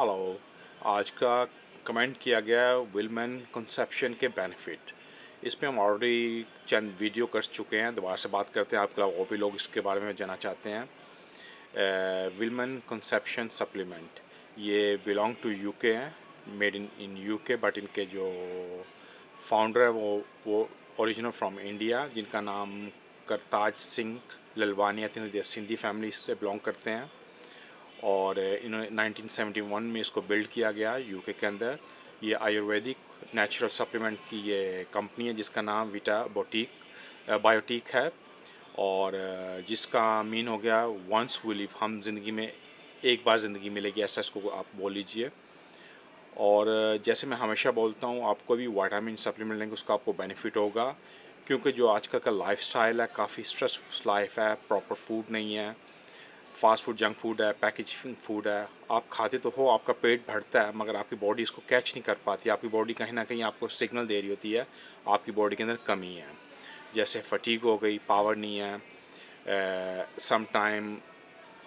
Hello. आज का comment किया गया विलमैन कंसेप्शन के बेनिफिट। इसमें हम ऑलरेडी चंद वीडियो कर चुके हैं, दोबारा से बात करते हैं। आपका और भी लोग इसके बारे में जानना चाहते हैं। विलमैन कंसेप्शन सप्लीमेंट ये बिलोंग टू यूके हैं, मेड इन यूके, बट इनके जो फाउंडर है वो ओरिजिनल फ्रॉम इंडिया, जिनका नाम Kartaj Singh Lalwani, I think Sindhi family से बिलोंग करते हैं। और इन्होंने 1971 में इसको बिल्ड किया गया यूके के अंदर। ये आयुर्वेदिक नेचुरल सप्लीमेंट की ये कंपनी है, जिसका नाम विटा बोटीक बायोटिक है। और जिसका मीन हो गया वंस वी लिव, हम जिंदगी में एक बार ज़िंदगी मिलेगी, ऐसा इसको आप बोल लीजिए। और जैसे मैं हमेशा बोलता हूँ, आपको भी विटामिन सप्लीमेंट लेंगे उसका आपको बेनिफिट होगा, क्योंकि जो आजकल का लाइफस्टाइल है काफ़ी स्ट्रेसफुल लाइफ है, प्रॉपर फूड नहीं है, फास्ट फूड, जंक फूड है, पैकेजिंग फूड है। आप खाते तो हो, आपका पेट भरता है, मगर आपकी बॉडी इसको कैच नहीं कर पाती। आपकी बॉडी कहीं ना कहीं आपको सिग्नल दे रही होती है आपकी बॉडी के अंदर कमी है। जैसे फटीग हो गई, पावर नहीं है, सम टाइम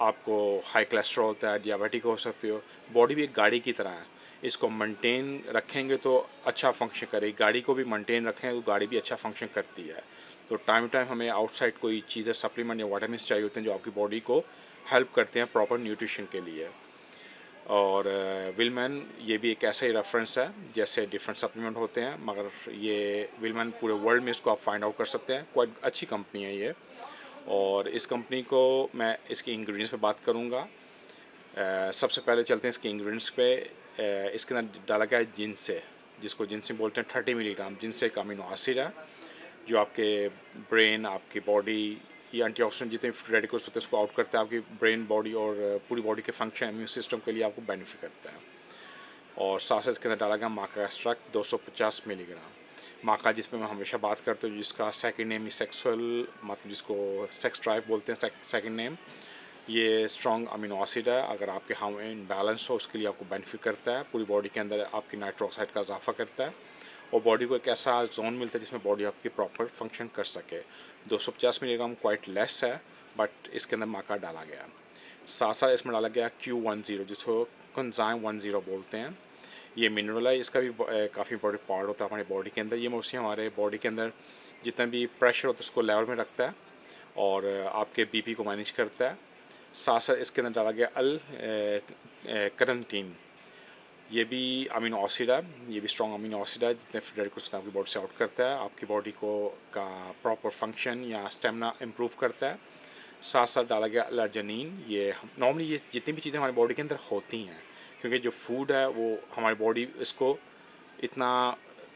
आपको हाई कोलेस्ट्रॉल होता है, डियाबिटिक हो सकते हो। बॉडी भी एक गाड़ी की तरह है, इसको मेंटेन रखेंगे तो अच्छा फंक्शन करेगी। गाड़ी को भी मेंटेन रखें तो गाड़ी भी अच्छा फंक्शन करती है। तो टाइम टू टाइम हमें आउटसाइड कोई चीज़ें, सप्लीमेंट या विटामिन चाहिए होते हैं जो आपकी बॉडी को हेल्प करते हैं प्रॉपर न्यूट्रिशन के लिए। और विलमैन ये भी एक ऐसा ही रेफरेंस है, जैसे डिफरेंट सप्लीमेंट होते हैं, मगर ये विलमैन पूरे वर्ल्ड में इसको आप फाइंड आउट कर सकते हैं। क्वाइट अच्छी कंपनी है ये। और इस कंपनी को मैं इसके इंग्रेडिएंट्स पे बात करूँगा। सबसे पहले चलते हैं इसके इंग्रेडिएंट्स पे। इसके अंदर डाला गया है जिनसे, जिसको जिनसे बोलते हैं 30 मिलीग्राम। जिनसे एक अमीनो एसिड है जो आपके ब्रेन, आपकी बॉडी, ये एंटीऑक्सीडेंट जितने रेडिकल्स होते हैं उसको आउट करता है, आपकी ब्रेन, बॉडी और पूरी बॉडी के फंक्शन, इम्यून सिस्टम के लिए आपको बेनिफिट करता है। और साथ साथ इसके अंदर डाला गया माका एक्सट्रैक्ट 250 मिलीग्राम। माका जिसमें मैं हमेशा बात करता हूँ, जिसका सेकंड नेम सेक्सुअल, मतलब जिसको सेक्स ड्राइव बोलते हैं, सेकंड नेम। ये स्ट्रॉन्ग अमीनो एसिड है, अगर आपके हार्मोन बैलेंस हो उसके लिए आपको बेनिफिट करता है। पूरी बॉडी के अंदर आपकी नाइट्रोक्साइड का इजाफा करता है और बॉडी को एक ऐसा जोन मिलता है जिसमें बॉडी आपकी प्रॉपर फंक्शन कर सके। 250 मिलीग्राम क्वाइट लेस है, बट इसके अंदर माका डाला गया। साथ साथ इसमें डाला गया Q10, जिसको Coenzyme 10 बोलते हैं। ये मिनरल है, इसका भी काफ़ी इंपॉर्टेंट पार्ट होता है हमारी बॉडी के अंदर। ये मोस्टली हमारे बॉडी के अंदर जितना भी प्रेशर होता है उसको लेवल में रखता है और आपके बीपी को मैनेज करता है। साथ साथ इसके अंदर डाला गया अल करंटीन। ये भी अमीनो एसिड है, ये भी स्ट्रॉन्ग अमीनो एसिड है, जितने फ्री रेडिकल्स आपकी बॉडी से आउट करता है, आपकी बॉडी को का प्रॉपर फंक्शन या स्टेमिना इम्प्रूव करता है। साथ साथ डाला गया एलर्जनीन। ये नॉर्मली ये जितनी भी चीज़ें हमारी बॉडी के अंदर होती हैं, क्योंकि जो फूड है वो हमारी बॉडी इसको इतना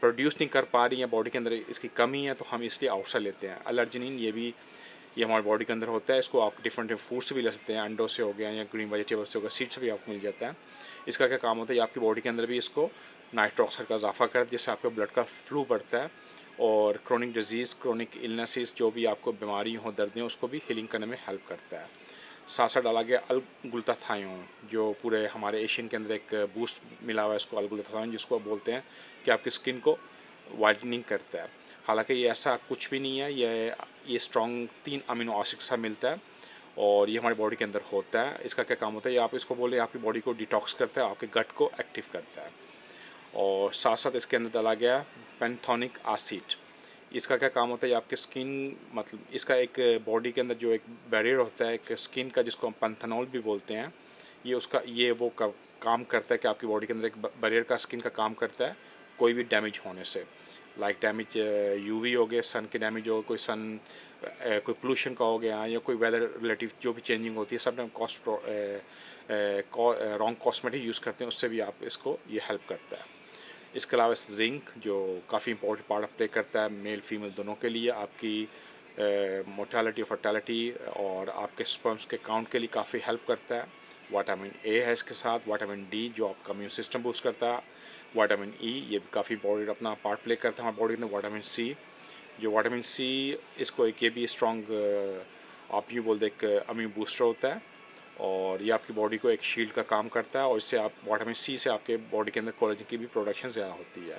प्रोड्यूस नहीं कर पा रही है, बॉडी के अंदर इसकी कमी है, तो हम इसलिए आउटसाइड लेते हैं एलर्जनीन। ये हमारी बॉडी के अंदर होता है। इसको आप डिफरेंट फूड से भी ले सकते हैं, अंडों से हो गया या ग्रीन वेजिटेबल से हो गया, सीड से भी आपको मिल जाता है। इसका क्या काम होता है, आपकी बॉडी के अंदर भी इसको नाइट्रोक्साइड का इजाफा करता है, जिससे आपके ब्लड का फ्लू बढ़ता है और क्रोनिक डिजीज़, क्रोनिक इलनेसेस, जो भी आपको बीमारी हो, दर्दें, उसको भी हीलिंग करने में हेल्प करता है। साथ साथ डाला गया अल ग्लूटाथायोन, जो पूरे हमारे एशियन के अंदर एक बूस्ट मिला हुआ है इसको, अल ग्लूटाथायोन, जिसको बोलते हैं कि आपकी स्किन को वाइटनिंग करता है। हालांकि ये ऐसा कुछ भी नहीं है, ये स्ट्रॉन्ग 3 अमीनो एसिड के साथ मिलता है और ये हमारी बॉडी के अंदर होता है। इसका क्या काम होता है, ये आप इसको बोले आपकी बॉडी को डिटॉक्स करता है, आपके गट को एक्टिव करता है। और साथ साथ इसके अंदर डाला गया पेंथोनिक एसिड। इसका क्या काम होता है, ये आपके स्किन, मतलब इसका एक बॉडी के अंदर जो एक बैरियर होता है एक स्किन का, जिसको हम पैंथेनॉल भी बोलते हैं, ये उसका ये वो काम करता है कि आपकी बॉडी के अंदर एक बैरियर का, स्किन का काम करता है कोई भी डैमेज होने से। लाइक डैमेज यूवी हो गया, सन के डैमेज हो, कोई कोई पोल्यूशन का हो गया, या कोई वेदर रिलेटिव जो भी चेंजिंग होती है, सब टाइम रॉन्ग कॉस्मेटिक यूज़ करते हैं, उससे भी आप इसको ये हेल्प करता है। इसके अलावा जिंक, जो काफ़ी इंपॉर्टेंट पार्ट प्ले करता है मेल फीमेल दोनों के लिए, आपकी मोर्टेलिटी और फर्टेलिटी और आपके स्पर्म्स के काउंट के लिए काफ़ी हेल्प करता है। विटामिन ए है इसके साथ, विटामिन डी जो आपका इम्यून सिस्टम बूस्ट करता है, विटामिन ई ये भी काफ़ी इंपॉर्टेंट अपना पार्ट प्ले करता है हमारी बॉडी में। विटामिन सी, जो विटामिन सी, इसको एक ये भी स्ट्रॉन्ग, आप यूँ बोल दे, एक इम्यून बूस्टर होता है और ये आपकी बॉडी को एक शील्ड का काम करता है और इससे आप विटामिन सी से आपके बॉडी के अंदर कोलेजन की भी प्रोडक्शन ज़्यादा होती है।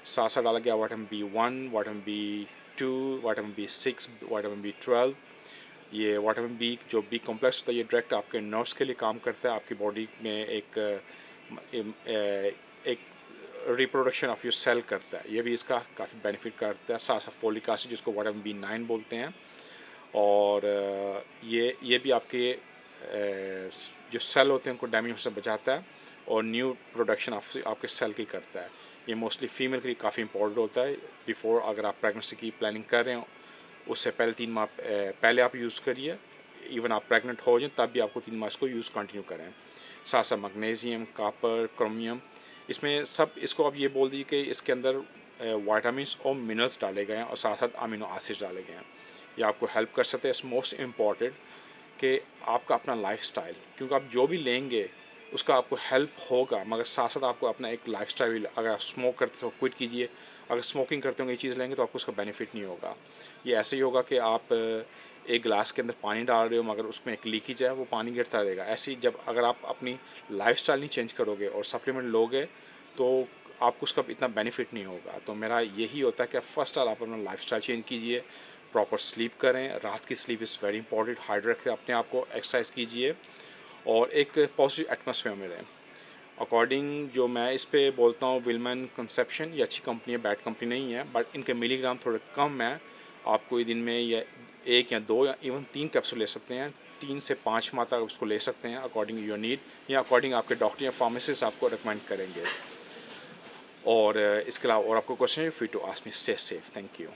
साथ साथ डाला गया vitamin B1, vitamin B2, vitamin B6, vitamin B12। ये विटामिन बी, जो बी कॉम्प्लेक्स होता है, ये डायरेक्ट आपके नर्व्स के लिए काम करता है, आपकी बॉडी में एक एक रिप्रोडक्शन ऑफ योर सेल करता है, ये भी इसका काफ़ी बेनिफिट करता है। साथ साथ फोलिक एसिड जिसको विटामिन B9 बोलते हैं, और ये भी आपके जो सेल होते हैं उनको डैमेज होने से बचाता है और न्यू प्रोडक्शन आपके सेल की करता है। ये मोस्टली फीमेल के लिए काफ़ी इंपॉर्टेंट होता है। बिफोर अगर आप प्रेगनेंसी की प्लानिंग कर रहे हो उससे पहले 3 माह पहले आप यूज़ करिए। इवन आप प्रेग्नेंट हो जाए तब भी आपको 3 माह इसको यूज़ कंटिन्यू करें। साथ साथ मैग्नीशियम, कॉपर, क्रोमियम, इसमें सब इसको आप ये बोल दीजिए कि इसके अंदर वाइटामिन और मिनरल्स डाले गए हैं और साथ साथ अमीनो एसिड डाले गए हैं। ये आपको हेल्प कर सकते हैं। इट्स मोस्ट इम्पॉर्टेंट कि आपका अपना लाइफस्टाइल, क्योंकि आप जो भी लेंगे उसका आपको हेल्प होगा, मगर साथ साथ आपको अपना एक लाइफस्टाइल, अगर आप स्मोक करते हो क्विट कीजिए, अगर स्मोकिंग करते होंगे ये चीज़ लेंगे तो आपको उसका बेनिफिट नहीं होगा। ये ऐसे ही होगा कि आप एक गिलास के अंदर पानी डाल रहे हो मगर उसमें एक लीकेज है, वो पानी गिरता रहेगा। ऐसे ही जब अगर आप अपनी लाइफस्टाइल नहीं चेंज करोगे और सप्लीमेंट लोगे तो आपको उसका इतना बेनिफिट नहीं होगा। तो मेरा यही होता है कि फर्स्ट आप अपना लाइफस्टाइल चेंज कीजिए, प्रॉपर स्लीप करें, रात की sleep is very important, hydrate रखें अपने आप को, एक्सरसाइज कीजिए और एक पॉजिटिव एटमॉस्फेयर में रहें। अकॉर्डिंग जो मैं इस पे बोलता हूँ, विलमैन कंसेप्शन ये अच्छी कंपनी है, बैड कंपनी नहीं है, बट इनके मिलीग्राम थोड़े कम है। आप कोई दिन में या 1 या 2 या इवन 3 कैप्सूल ले सकते हैं। 3 से 5 माह तक उसको ले सकते हैं अकॉर्डिंग योर नीड, या अकॉर्डिंग आपके डॉक्टर या फार्मासिस्ट आपको रिकमेंड करेंगे। और इसके अलावा और आपको क्वेश्चन है, free to ask me. Stay safe. Thank you.